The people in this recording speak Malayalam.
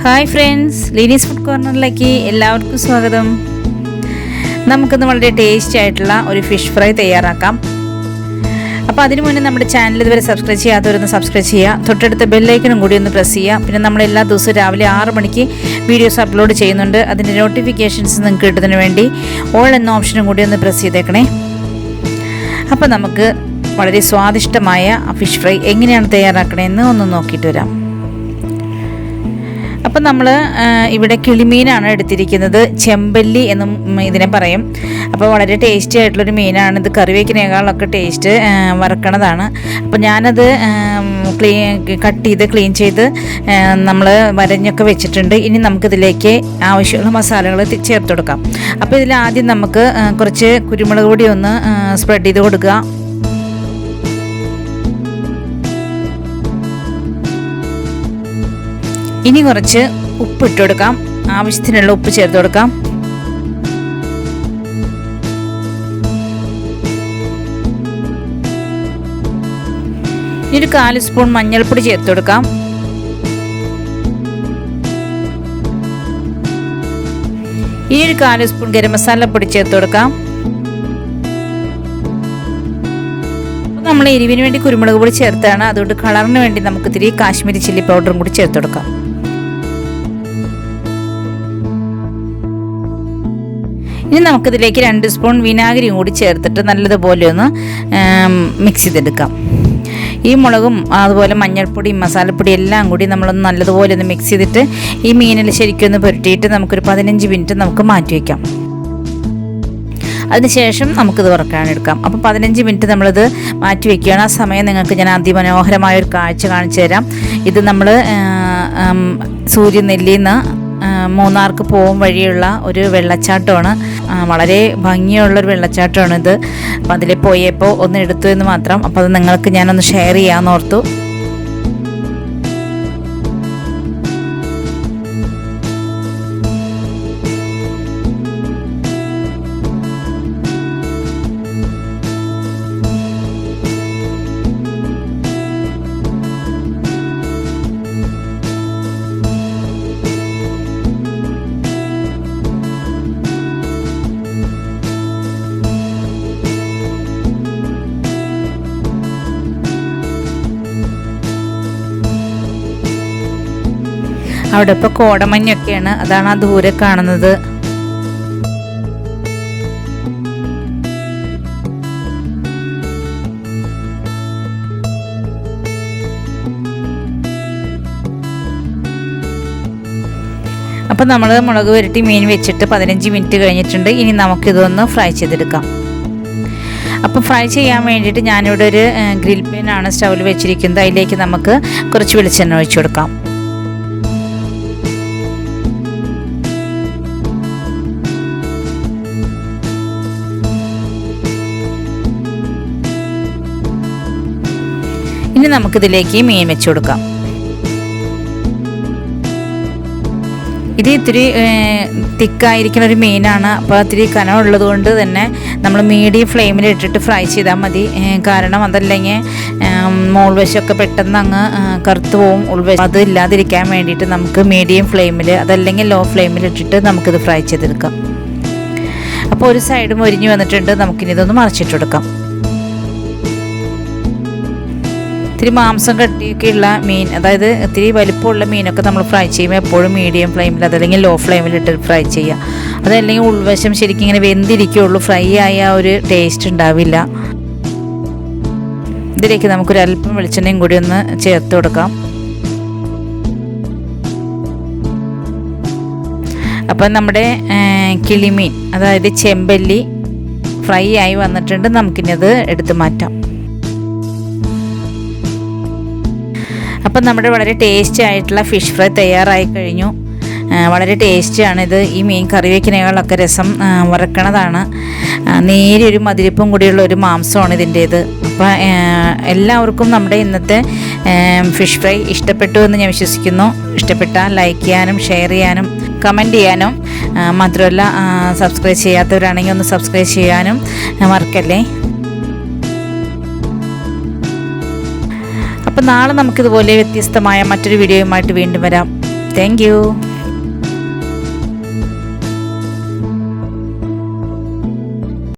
ഹായ് ഫ്രണ്ട്സ്, ലിനീസ് ഫുഡ് കോർണറിലേക്ക് എല്ലാവർക്കും സ്വാഗതം. നമുക്കിന്ന് വളരെ ടേസ്റ്റി ആയിട്ടുള്ള ഒരു ഫിഷ് ഫ്രൈ തയ്യാറാക്കാം. അപ്പോൾ അതിനു മുന്നേ നമ്മുടെ ചാനൽ ഇതുവരെ സബ്സ്ക്രൈബ് ചെയ്യാത്തവരൊന്ന് സബ്സ്ക്രൈബ് ചെയ്യുക. തൊട്ടടുത്ത ബെല്ലൈക്കനും കൂടി ഒന്ന് പ്രസ് ചെയ്യുക. പിന്നെ നമ്മൾ എല്ലാ ദിവസവും രാവിലെ 6 മണിക്ക് വീഡിയോസ് അപ്ലോഡ് ചെയ്യുന്നുണ്ട്. അതിൻ്റെ നോട്ടിഫിക്കേഷൻസ് നിങ്ങൾക്ക് കിട്ടുന്നതിന് വേണ്ടി ഓൾ എന്ന ഓപ്ഷനും കൂടി ഒന്ന് പ്രസ് ചെയ്തേക്കണേ. അപ്പോൾ നമുക്ക് വളരെ സ്വാദിഷ്ടമായ ഫിഷ് ഫ്രൈ എങ്ങനെയാണ് തയ്യാറാക്കണമെന്ന് ഒന്ന് നോക്കിയിട്ട് വരാം. അപ്പം നമ്മൾ ഇവിടെ കിളിമീനാണ് എടുത്തിരിക്കുന്നത്. ചെമ്പല്ലി എന്നും ഇതിനെ പറയും. അപ്പോൾ വളരെ ടേസ്റ്റി ആയിട്ടുള്ളൊരു മീനാണ്. ഇത് കറി വയ്ക്കുന്നതിനേക്കാളൊക്കെ ടേസ്റ്റ് വറക്കണതാണ്. അപ്പോൾ ഞാനത് കട്ട് ചെയ്ത് ക്ലീൻ ചെയ്ത് നമ്മൾ വരഞ്ഞൊക്കെ വെച്ചിട്ടുണ്ട്. ഇനി നമുക്കിതിലേക്ക് ആവശ്യമുള്ള മസാലകൾ ചേർത്ത് കൊടുക്കാം. അപ്പോൾ ഇതിൽ ആദ്യം നമുക്ക് കുറച്ച് കുരുമുളക് പൊടി ഒന്ന് സ്പ്രെഡ് ചെയ്ത് കൊടുക്കുക. ഇനി കുറച്ച് ഉപ്പ് ഇട്ട് കൊടുക്കാം. ആവശ്യത്തിനുള്ള ഉപ്പ് ചേർത്ത് കൊടുക്കാം. ഇനി ഒരു 1/4 സ്പൂൺ മഞ്ഞൾപ്പൊടി ചേർത്ത് കൊടുക്കാം. ഇനി ഒരു 1/4 സ്പൂൺ ഗരം മസാലപ്പൊടി ചേർത്ത് കൊടുക്കാം. നമ്മൾ എരിവിന് വേണ്ടി കുരുമുളക് പൊടി ചേർത്താണ്. അതുകൊണ്ട് കളറിന് വേണ്ടി നമുക്ക് ഇത്തിരി കാശ്മീരി ചില്ലി പൗഡറും കൂടി ചേർത്ത് കൊടുക്കാം. ഇനി നമുക്കിതിലേക്ക് 2 സ്പൂൺ വിനാഗിരിയും കൂടി ചേർത്തിട്ട് നല്ലതുപോലെ ഒന്ന് മിക്സ് ചെയ്തെടുക്കാം. ഈ മുളകും അതുപോലെ മഞ്ഞൾപ്പൊടിയും മസാലപ്പൊടിയും എല്ലാം കൂടി നമ്മളൊന്ന് നല്ലതുപോലെ ഒന്ന് മിക്സ് ചെയ്തിട്ട് ഈ മീനിൽ ശരിക്കും ഒന്ന് പുരട്ടിയിട്ട് നമുക്കൊരു 15 മിനിറ്റ് നമുക്ക് മാറ്റി വയ്ക്കാം. അതിനുശേഷം നമുക്കിത് വറക്കാനെടുക്കാം. അപ്പോൾ 15 മിനിറ്റ് നമ്മളിത് മാറ്റി വയ്ക്കുകയാണ്. ആ സമയം നിങ്ങൾക്ക് ഞാൻ അതിമനോഹരമായ ഒരു കാഴ്ച കാണിച്ചു തരാം. ഇത് നമ്മൾ സൂര്യനെല്ലിയിൽ നിന്ന് മൂന്നാർക്ക് പോകും വഴിയുള്ള ഒരു വെള്ളച്ചാട്ടമാണ്. വളരെ ഭംഗിയുള്ളൊരു വെള്ളച്ചാട്ടമാണിത്. അപ്പോൾ അതിൽ പോയപ്പോൾ ഒന്ന് എടുത്തു എന്ന് മാത്രം. അപ്പോൾ അത് നിങ്ങൾക്ക് ഞാനൊന്ന് ഷെയർ ചെയ്യാമെന്ന് ഓർത്തു. അവിടെ ഇപ്പോൾ കോടമഞ്ഞൊക്കെയാണ്. അതാണ് ആ ദൂരെ കാണുന്നത്. അപ്പം നമ്മൾ മുളക് പുരട്ടി മീൻ വെച്ചിട്ട് 15 മിനിറ്റ് കഴിഞ്ഞിട്ടുണ്ട്. ഇനി നമുക്കിതൊന്ന് ഫ്രൈ ചെയ്തെടുക്കാം. അപ്പോൾ ഫ്രൈ ചെയ്യാൻ വേണ്ടിയിട്ട് ഞാനിവിടെ ഒരു ഗ്രിൽ പാനാണ് സ്റ്റൗവിൽ വെച്ചിരിക്കുന്നത്. അതിലേക്ക് നമുക്ക് കുറച്ച് വെളിച്ചെണ്ണ ഒഴിച്ചു കൊടുക്കാം. ഇനി നമുക്കിതിലേക്ക് മീൻ വെച്ച് കൊടുക്കാം. ഇത് ഇത്തിരി തിക്കായിരിക്കുന്ന ഒരു മീനാണ്. അപ്പോൾ ഇത്തിരി കനമുള്ളത് കൊണ്ട് തന്നെ നമ്മൾ മീഡിയം ഫ്ലെയിമിൽ ഇട്ടിട്ട് ഫ്രൈ ചെയ്താൽ മതി. കാരണം അതല്ലെങ്കിൽ മോൾവശമൊക്കെ പെട്ടെന്ന് അങ്ങ് കറുത്ത് പോവും. ഉൾവശം അത് ഇല്ലാതിരിക്കാൻ വേണ്ടിയിട്ട് നമുക്ക് മീഡിയം ഫ്ലെയിമിൽ, അതല്ലെങ്കിൽ ലോ ഫ്ലെയിമിൽ ഇട്ടിട്ട് നമുക്കിത് ഫ്രൈ ചെയ്തെടുക്കാം. അപ്പോൾ ഒരു സൈഡ് മൊരിഞ്ഞ് വന്നിട്ടുണ്ട്. നമുക്കിനി ഇതൊന്ന് മറിച്ചിട്ട് കൊടുക്കാം. ഇത്തിരി മാംസം കട്ടിയൊക്കെയുള്ള മീൻ, അതായത് ഇത്തിരി വലിപ്പമുള്ള മീനൊക്കെ നമ്മൾ ഫ്രൈ ചെയ്യുമ്പോൾ എപ്പോഴും മീഡിയം ഫ്ലെയിമിൽ, അതല്ലെങ്കിൽ ലോ ഫ്ലെയിമിൽ ഇട്ട് ഫ്രൈ ചെയ്യുക. അതല്ലെങ്കിൽ ഉൾവശം ശരിക്കും ഇങ്ങനെ വെന്തിരിക്കുകയുള്ളൂ. ഫ്രൈ ആയ ഒരു ടേസ്റ്റ് ഉണ്ടാവില്ല. ഇതിലേക്ക് നമുക്കൊരു അല്പം വെളിച്ചെണ്ണയും കൂടി ഒന്ന് ചേർത്ത് കൊടുക്കാം. അപ്പം നമ്മുടെ കിളിമീൻ, അതായത് ചെമ്പല്ലി ഫ്രൈ ആയി വന്നിട്ടുണ്ട്. നമുക്കിനത് എടുത്ത് മാറ്റാം. അപ്പം നമ്മുടെ വളരെ ടേസ്റ്റി ആയിട്ടുള്ള ഫിഷ് ഫ്രൈ തയ്യാറായി കഴിഞ്ഞു. വളരെ ടേസ്റ്റിയാണിത്. ഈ മീൻ കറി വയ്ക്കുന്നതിനേക്കാളൊക്കെ രസം വറക്കണതാണ്. നേരിയൊരു മധുരപ്പും കൂടിയുള്ള ഒരു മാംസമാണ് ഇതിൻ്റേത്. അപ്പോൾ എല്ലാവർക്കും നമ്മുടെ ഇന്നത്തെ ഫിഷ് ഫ്രൈ ഇഷ്ടപ്പെട്ടു എന്ന് ഞാൻ വിശ്വസിക്കുന്നു. ഇഷ്ടപ്പെട്ടാൽ ലൈക്ക് ചെയ്യാനും ഷെയർ ചെയ്യാനും കമൻറ്റ് ചെയ്യാനും മാത്രമല്ല സബ്സ്ക്രൈബ് ചെയ്യാത്തവരാണെങ്കിൽ ഒന്ന് സബ്സ്ക്രൈബ് ചെയ്യാനും മറക്കല്ലേ. അപ്പോൾ നാളെ നമുക്കിതുപോലെ വ്യത്യസ്തമായ മറ്റൊരു വീഡിയോയുമായിട്ട് വീണ്ടും വരാം. Thank you.